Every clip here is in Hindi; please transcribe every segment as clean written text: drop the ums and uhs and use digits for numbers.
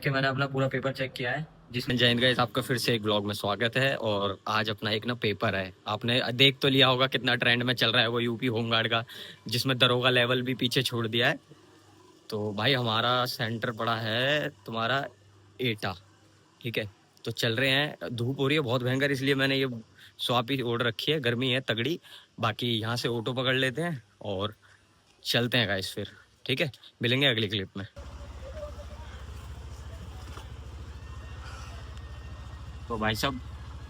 के मैंने अपना पूरा पेपर चेक किया है। जिसमें जय हिंद गाइस, आपका फिर से एक ब्लॉग में स्वागत है। और आज अपना एक ना पेपर है। आपने देख तो लिया होगा कितना ट्रेंड में चल रहा है वो यूपी होमगार्ड का, जिसमें दरोगा लेवल भी पीछे छोड़ दिया है। तो भाई हमारा सेंटर पड़ा है तुम्हारा एटा, ठीक है। तो चल रहे हैं, धूप हो रही है बहुत भयंकर, इसलिए मैंने ये स्वाप ही ओढ़ रखी है, गर्मी है तगड़ी। बाकी यहाँ से ऑटो पकड़ लेते हैं और चलते हैं गाइस फिर, ठीक है। मिलेंगे अगली क्लिप में। तो भाई साहब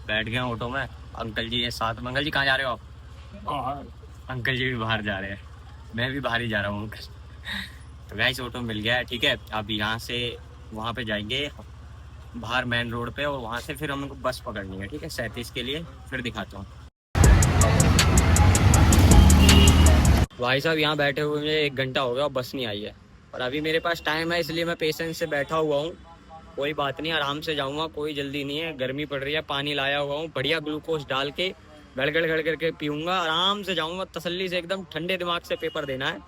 बैठ गए ऑटो में, अंकल जी है साथ में। अंकल जी कहाँ जा रहे हो आप? बाहर। अंकल जी भी बाहर जा रहे हैं, मैं भी बाहर ही जा रहा हूँ अंकल। तो गाइस ऑटो मिल गया है, ठीक है। अब यहाँ से वहाँ पे जाएंगे बाहर मेन रोड पे, और वहाँ से फिर हमको बस पकड़नी है, ठीक है, 37 के लिए। फिर दिखाता हूँ। भाई साहब यहाँ बैठे हुए मुझे 1 घंटा हो गया और बस नहीं आई है। और अभी मेरे पास टाइम है, इसलिए मैं पेशेंस से बैठा हुआ हूँ। कोई बात नहीं, आराम से जाऊँगा, कोई जल्दी नहीं है। गर्मी पड़ रही है, पानी लाया हुआ हूँ बढ़िया ग्लूकोज डाल के, गड़गड़ गड़ करके पीऊँगा, आराम से जाऊँगा तसल्ली से, एकदम ठंडे दिमाग से पेपर देना है,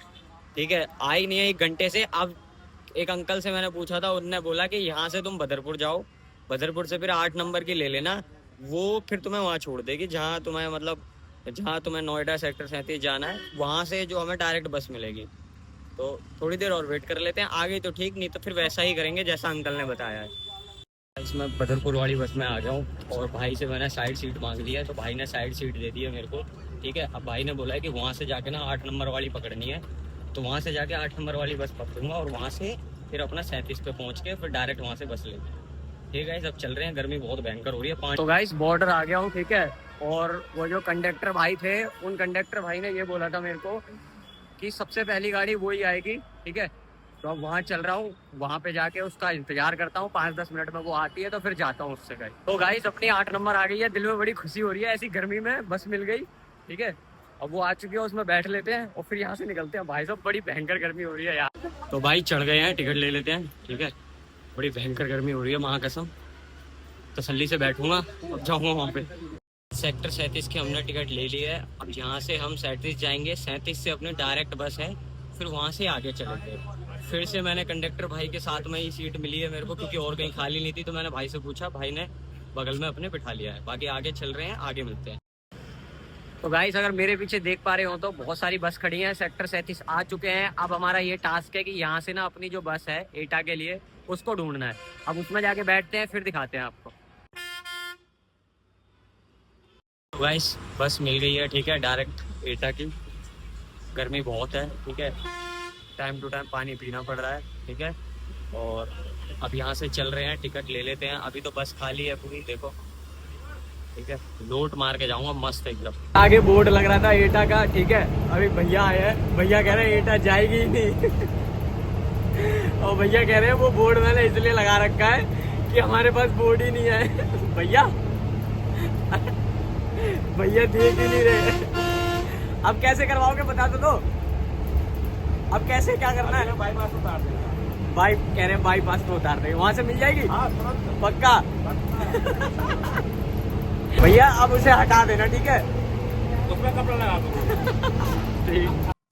ठीक है। आई नहीं है 1 घंटे से। अब एक अंकल से मैंने पूछा था, उनने बोला कि यहाँ से तुम बदरपुर जाओ, बदरपुर से फिर 8 नंबर की ले लेना, वो फिर तुम्हें वहाँ छोड़ देगी जहाँ तुम्हें मतलब जहाँ तुम्हें नोएडा सेक्टर 37 जाना है, वहाँ से जो हमें डायरेक्ट बस मिलेगी। तो थोड़ी देर और वेट कर लेते हैं, आ गई तो ठीक, नहीं तो फिर वैसा ही करेंगे जैसा अंकल ने बताया है। इसमें बदरपुर वाली बस में आ गया हूँ और भाई से मैंने साइड सीट मांग ली है, तो भाई ने साइड सीट दे दी है मेरे को, ठीक है। अब भाई ने बोला है कि वहाँ से जाके ना 8 नंबर वाली पकड़नी है, तो वहाँ से जाके 8 नंबर वाली बस पकड़ूंगा और वहाँ से फिर अपना 37 पे पहुँच के फिर डायरेक्ट वहाँ से बस लेंगे, ठीक है। सब चल रहे हैं, गर्मी बहुत भयंकर हो रही है। 5 तो गाइस बॉर्डर आ गया हूँ, ठीक है। और वो जो कंडक्टर भाई थे, उन कंडक्टर भाई ने ये बोला था मेरे को कि सबसे पहली गाड़ी वही आएगी, ठीक है। तो अब वहाँ चल रहा हूँ, वहाँ पे जाके उसका इंतजार करता हूँ, 5-10 मिनट में वो आती है तो फिर जाता हूँ उससे। गाइस तो गाइस अपनी 8 नंबर आ गई है, दिल में बड़ी खुशी हो रही है, ऐसी गर्मी में बस मिल गई, ठीक है। अब वो आ चुकी है, उसमें बैठ लेते हैं और फिर यहाँ से निकलते हैं। भाई साहब बड़ी भयंकर गर्मी हो रही है यार। तो भाई चढ़ गए हैं, टिकट ले लेते हैं, ठीक है। बड़ी भयंकर गर्मी हो रही है, माँ कसम। तसल्ली से बैठूंगा, अब जाऊंगा वहाँ पे। सेक्टर 37 की हमने टिकट ले ली है। अब यहाँ से हम 37 जाएंगे, 37 से अपने डायरेक्ट बस है, फिर वहाँ से आगे चलेंगे। फिर से मैंने कंडक्टर भाई के साथ में ही सीट मिली है मेरे को, क्योंकि और कहीं खाली नहीं थी। तो मैंने भाई से पूछा, भाई ने बगल में अपने बिठा लिया है। बाकी आगे चल रहे हैं, आगे मिलते हैं। तो गाइस अगर मेरे पीछे देख पा रहे हो तो बहुत सारी बस खड़ी हैं, सेक्टर 37 आ चुके हैं। अब हमारा ये टास्क है कि यहाँ से ना अपनी जो बस है एटा के लिए, उसको ढूंढना है। अब उसमें जाके बैठते हैं, फिर दिखाते हैं आपको। गाइस बस मिल गई है, ठीक है, डायरेक्ट एटा की। गर्मी बहुत है, ठीक है। टाइम टू टाइम पानी पीना पड़ रहा है, ठीक है। और अब यहाँ से चल रहे हैं, टिकट ले लेते हैं। अभी तो बस खाली है पूरी, देखो, ठीक है। लोट मार के जाऊंगा मस्त एकदम। आगे बोर्ड लग रहा था एटा का, ठीक है। अभी भैया आए हैं, भैया कह रहे हैं एटा जाएगी ही नहीं। और भैया कह रहे हैं वो बोर्ड मैंने इसलिए लगा रखा है कि हमारे पास बोर्ड ही नहीं है। भैया भैया देख ही नहीं रहे। अब कैसे करवाओगे बता तो दो। अब कैसे क्या करना है? बाईपास उतार देना। बाई कह रहे हैं बाईपास पे उतार देंगे, वहां से मिल जाएगी। हाँ, पक्का। भैया अब उसे हटा देना, ठीक है। उसमें कपड़ा लगा दो।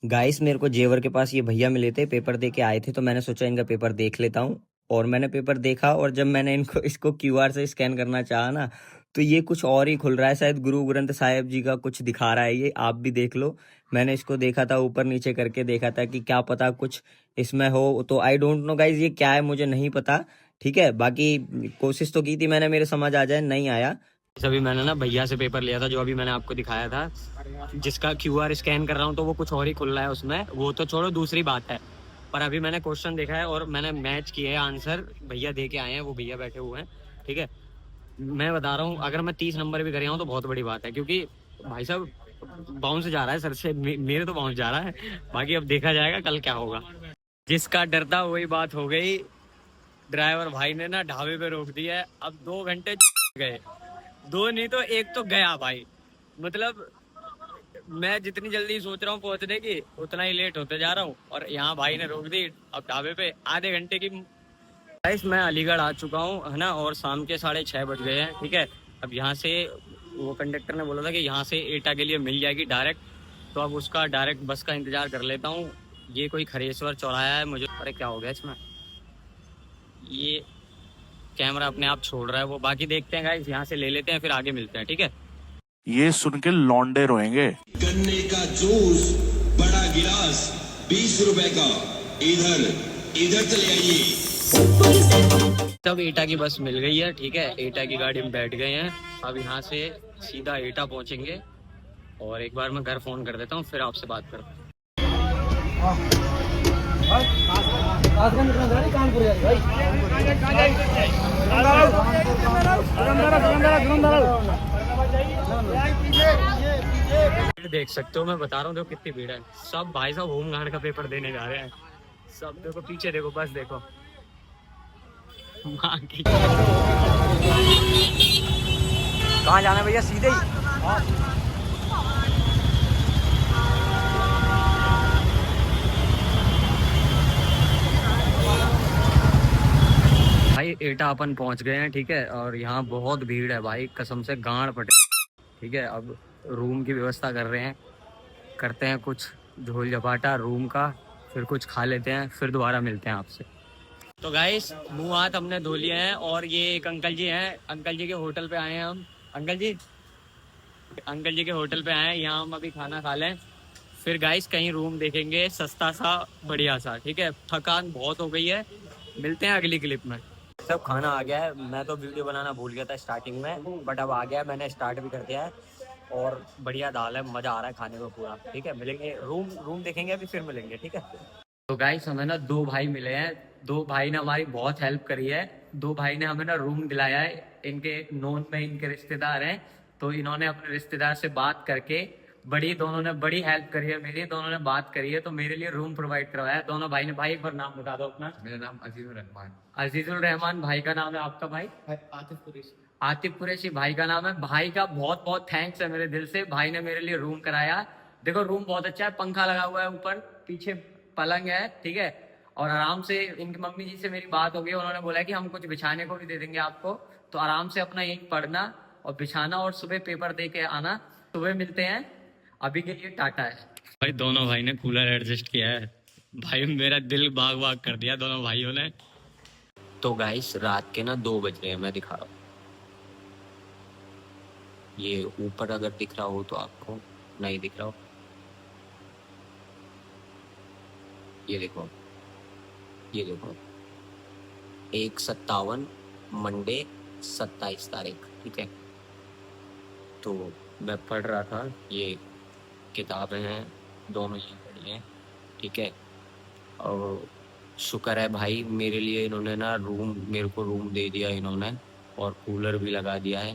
गाइस मेरे को जेवर के पास ये भैया मिले थे, पेपर दे के आए थे, तो मैंने सोचा इनका पेपर देख लेता हूँ। और मैंने पेपर देखा, और जब मैंने इसको क्यूआर से स्कैन करना चाहा ना, तो ये कुछ और ही खुल रहा है। शायद गुरु ग्रंथ साहिब जी का कुछ दिखा रहा है, ये आप भी देख लो। मैंने इसको देखा था, ऊपर नीचे करके देखा था कि क्या पता कुछ इसमें हो। तो आई डोंट नो गाइज ये क्या है, मुझे नहीं पता, ठीक है। बाकी कोशिश तो की थी मैंने, मेरे समझ आ जाए, नहीं आया। अभी मैंने ना भैया से पेपर लिया था, जो अभी मैंने आपको दिखाया था, जिसका क्यूआर स्कैन कर रहा हूँ, तो वो कुछ और ही खुल रहा है उसमें। वो तो छोड़ो, दूसरी बात है। पर अभी मैंने क्वेश्चन देखा है और मैंने मैच किए हैं आंसर, भैया दे के आए हैं, वो भैया बैठे हुए हैं, ठीक है। मैं बता रहा हूँ, अगर मैं 30 नंबर भी कर हूँ तो बहुत बड़ी बात है, क्योंकि भाई साहब बाउंस जा रहा है सर से, मेरे तो बाउंस जा रहा है। बाकी अब देखा जाएगा कल क्या होगा। जिसका डर था वही बात हो गई। ड्राइवर भाई ने ना ढाबे पे रोक दिया है। अब 2 घंटे गए, 2 नहीं तो 1 तो गया भाई। मतलब मैं जितनी जल्दी सोच रहा हूँ पहुंचने की, उतना ही लेट होते जा रहा हूँ। और यहाँ भाई ने रोक दी, अब ढाबे पे आधे घंटे की। गाइस मैं अलीगढ़ आ चुका हूँ, है ना, और शाम के 6:30 बज गए हैं, ठीक है। अब यहाँ से वो कंडक्टर ने बोला था कि यहाँ से एटा के लिए मिल जाएगी डायरेक्ट, तो अब उसका डायरेक्ट बस का इंतजार कर लेता हूँ। ये कोई खरेश्वर चौराहा है मुझे, अरे क्या हो गया इसमें, ये कैमरा अपने आप छोड़ रहा है वो। बाकी देखते हैं गाइस, यहाँ से ले लेते हैं, फिर आगे मिलते हैं, ठीक है। ये सुन के लौंडे रोएंगे। गन्ने का जूस बड़ा गिलास 20 रुपए का, इधर इधर चले आइए। तब एटा की बस मिल गई है, ठीक है। एटा की गाड़ी में बैठ गए हैं। अब यहाँ से सीधा एटा पहुंचेंगे और एक बार मैं घर फोन कर देता हूँ, फिर आपसे बात करता हूँ। देख सकते हो, मैं बता रहा हूँ देखो कितनी भीड़ है। सब भाई साहब होमगार्ड का पेपर देने जा रहे हैं। सब देखो पीछे, देखो बस देखो। कहाँ जाना है भैया? सीधे ही। भाई एटा अपन पहुंच गए हैं, ठीक है। और यहाँ बहुत भीड़ है भाई, कसम से गांड पटे, ठीक है। अब रूम की व्यवस्था कर रहे हैं, करते हैं कुछ झोल झपाटा रूम का, फिर कुछ खा लेते हैं, फिर दोबारा मिलते हैं आपसे। तो गाइस मुंह हाथ हमने धो लिए हैं और ये एक अंकल जी हैं, अंकल जी के होटल पे आए हैं हम। अंकल जी के होटल पे आए हैं, यहाँ हम अभी खाना खा लें, फिर गाइस कहीं रूम देखेंगे सस्ता सा बढ़िया सा, ठीक है। थकान बहुत हो गई है, मिलते हैं अगली क्लिप में। सब खाना आ गया है, मैं तो वीडियो बनाना भूल गया था स्टार्टिंग में, बट अब आ गया है, मैंने स्टार्ट भी कर दिया है और बढ़िया दाल है, मज़ा आ रहा है खाने में पूरा, ठीक है। मिलेंगे रूम देखेंगे अभी, फिर मिलेंगे, ठीक है। तो गाइस हमें ना 2 भाई मिले हैं, 2 भाई ने हमारी बहुत हेल्प करी है। 2 भाई ने हमें ना रूम दिलाया है, इनके नॉन में इनके रिश्तेदार हैं, तो इन्होंने अपने रिश्तेदार से बात करके दोनों ने बड़ी हेल्प करी है मेरी। दोनों ने बात करी है तो मेरे लिए रूम प्रोवाइड करवाया है दोनों भाई ने। भाई एक बार नाम बता दो अपना। मेरा नाम अजीजुर रहमान। अजीजुर रहमान भाई का नाम है, आपका भाई? आतिफ कुरैशी भाई का नाम है। भाई का बहुत बहुत थैंक्स है मेरे दिल से, भाई ने मेरे लिए रूम कराया। देखो रूम बहुत अच्छा है, पंखा लगा हुआ है ऊपर, पीछे पलंग है, ठीक है। और आराम से इनकी मम्मी जी से मेरी बात हो गई, उन्होंने बोला कि हम कुछ बिछाने को भी दे देंगे आपको, तो आराम से अपना यहीं पढ़ना और बिछाना और सुबह पेपर दे के आना। सुबह मिलते हैं, अभी के लिए टाटा है। भाई दोनों भाई ने कूलर एडजस्ट किया है, भाई मेरा दिल बाग बाग कर दिया दोनों भाइयों ने। तो गाइस रात के ना 2 बज रहे हैं, मैं दिखा रहा हूँ। ये ऊपर अगर दिख रहा हो तो आपको, नहीं दिख रहा हो, ये देखो 1:57 मंडे 27 तारीख, ठीक है। तो मैं पढ़ रहा था, ये किताबें हैं दोनों ये पढ़ी हैं, ठीक है। और शुक्र है भाई मेरे लिए इन्होंने ना मेरे को रूम दे दिया इन्होंने, और कूलर भी लगा दिया है।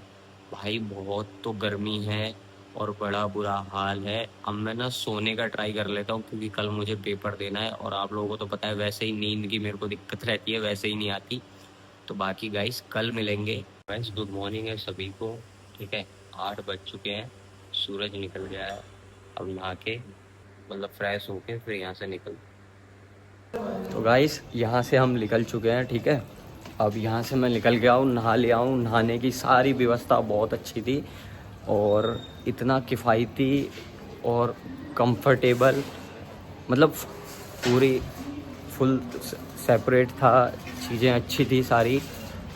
भाई बहुत तो गर्मी है और बड़ा बुरा हाल है। अब मैं ना सोने का ट्राई कर लेता हूँ, क्योंकि कल मुझे पेपर देना है और आप लोगों को तो पता है वैसे ही नींद की मेरे को दिक्कत रहती है, वैसे ही नहीं आती। तो बाकी गाइस कल मिलेंगे। गाइस गुड मॉर्निंग है सभी को, ठीक है। 8 बज चुके हैं, सूरज निकल गया है। अब नहा के मतलब फ्रेश होके फिर यहाँ से निकल। तो गाइस यहाँ से हम निकल चुके हैं, ठीक है। अब यहाँ से मैं निकल गया हूँ, नहा लिया हूँ। नहाने की सारी व्यवस्था बहुत अच्छी थी और इतना किफ़ायती और कंफर्टेबल, मतलब पूरी फुल सेपरेट था, चीज़ें अच्छी थी सारी।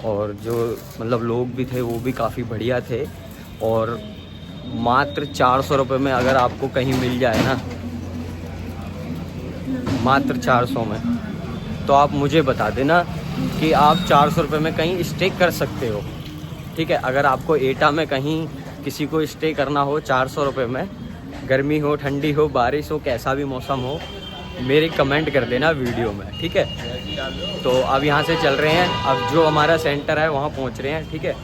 और जो मतलब लोग भी थे वो भी काफ़ी बढ़िया थे। और मात्र 400 रुपये में अगर आपको कहीं मिल जाए ना, मात्र 400 में, तो आप मुझे बता देना कि आप 400 रुपये में कहीं स्टे कर सकते हो, ठीक है। अगर आपको एटा में कहीं किसी को स्टे करना हो 400 रुपये में, गर्मी हो ठंडी हो बारिश हो कैसा भी मौसम हो, मेरे कमेंट कर देना वीडियो में, ठीक है। तो अब यहाँ से चल रहे हैं, अब जो हमारा सेंटर है वहाँ पहुँच रहे हैं, ठीक है।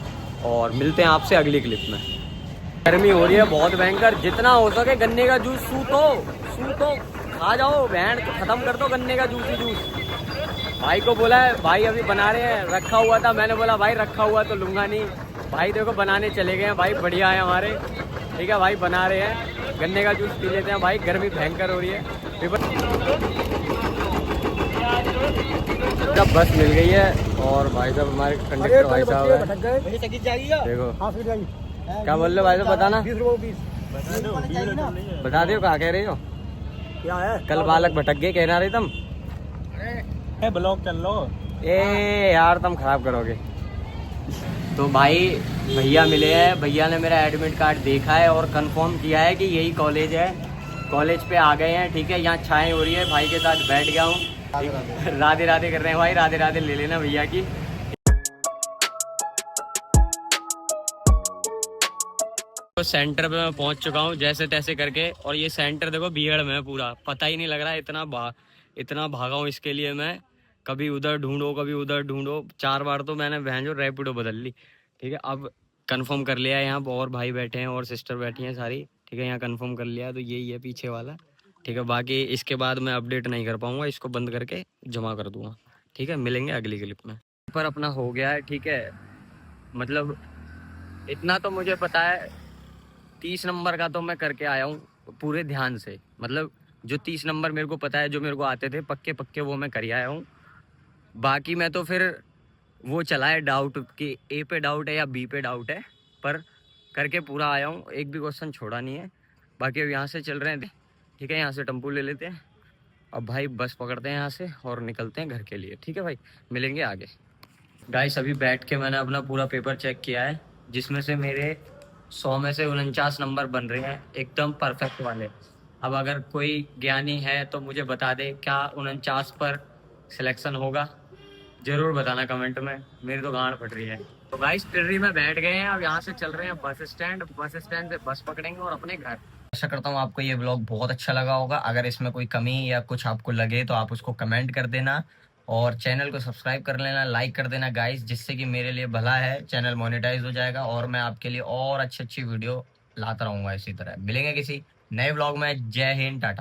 और मिलते हैं आपसे अगली क्लिप में। गर्मी हो रही है बहुत भयंकर, जितना हो सके गन्ने का जूस सूतो खा जाओ, बहन तो ख़त्म कर दो गन्ने का जूस ही जूस। भाई को बोला है, भाई अभी बना रहे हैं, रखा हुआ था, मैंने बोला भाई रखा हुआ तो लूँगा नहीं। भाई देखो बनाने चले गए हैं, भाई बढ़िया है हमारे, ठीक है। भाई बना रहे हैं, गन्ने का जूस पी लेते हैं भाई, गर्मी भयंकर हो रही है। जब बस मिल गई है और भाई साहब हमारे कंडक्टर भाई साहब है, देखो क्या बोल रहे भाई साहब, बताना बता दो, कहाँ कह रहे हो? क्या है कल बालक भटक गए कहना रहे तुम? ब्लॉग चल लो। ए यार तुम खराब करोगे। तो भाई भैया मिले हैं, भैया ने मेरा एडमिट कार्ड देखा है और कंफर्म किया है कि यही कॉलेज है। कॉलेज पे आ गए हैं, ठीक है। यहाँ छाएं हो रही है, भाई के साथ बैठ गया हूँ। राधे राधे कर रहे हैं भाई, राधे राधे ले लेना भैया की। तो सेंटर पे मैं पहुंच चुका हूँ जैसे तैसे करके, और ये सेंटर देखो भीड़ में है पूरा, पता ही नहीं लग रहा है, इतना भागा हूँ इसके लिए मैं। कभी उधर ढूंढो कभी उधर ढूंढो, 4 बार तो मैंने भैंजो रैपिडो बदल ली, ठीक है। अब कंफर्म कर लिया है, यहाँ और भाई बैठे हैं और सिस्टर बैठी हैं सारी, ठीक है। यहाँ कंफर्म कर लिया, तो यही है पीछे वाला, ठीक है। बाकी इसके बाद मैं अपडेट नहीं कर पाऊंगा, इसको बंद करके जमा कर दूंगा, ठीक है। मिलेंगे अगली क्लिप में। पर अपना हो गया है, ठीक है। मतलब इतना तो मुझे पता है, 30 नंबर का तो मैं करके आया हूँ पूरे ध्यान से। मतलब जो 30 नंबर मेरे को पता है, जो मेरे को आते थे पक्के पक्के, वो मैं कर आया हूँ। बाकी मैं तो फिर वो चला है डाउट कि ए पे डाउट है या बी पे डाउट है, पर करके पूरा आया हूँ, एक भी क्वेश्चन छोड़ा नहीं है। बाकी अब यहाँ से चल रहे हैं, ठीक है। यहाँ से टेम्पो ले लेते हैं, अब भाई बस पकड़ते हैं यहाँ से और निकलते हैं घर के लिए, ठीक है भाई। मिलेंगे आगे। गाइस अभी बैठ के मैंने अपना पूरा पेपर चेक किया है, जिसमें से मेरे 100 में से 49 नंबर बन रहे हैं, एकदम परफेक्ट वाले। अब अगर कोई ज्ञानी है तो मुझे बता दे, क्या 49 पर सिलेक्शन होगा? जरूर बताना कमेंट में, मेरी तो गांड फट रही है। तो गाइस टिर्री में बैठ गए हैं, अब यहाँ से चल रहे हैं बस स्टैंड से बस पकड़ेंगे और अपने घर। आशा करता हूँ आपको ये व्लॉग बहुत अच्छा लगा होगा। अगर इसमें कोई कमी या कुछ आपको लगे तो आप उसको कमेंट कर देना, और चैनल को सब्सक्राइब कर लेना, लाइक कर देना गाइस, जिससे कि मेरे लिए भला है, चैनल मोनेटाइज हो जाएगा और मैं आपके लिए और अच्छी अच्छी वीडियो लाता रहूंगा इसी तरह। मिलेंगे किसी नए व्लॉग में। जय हिंद, टाटा।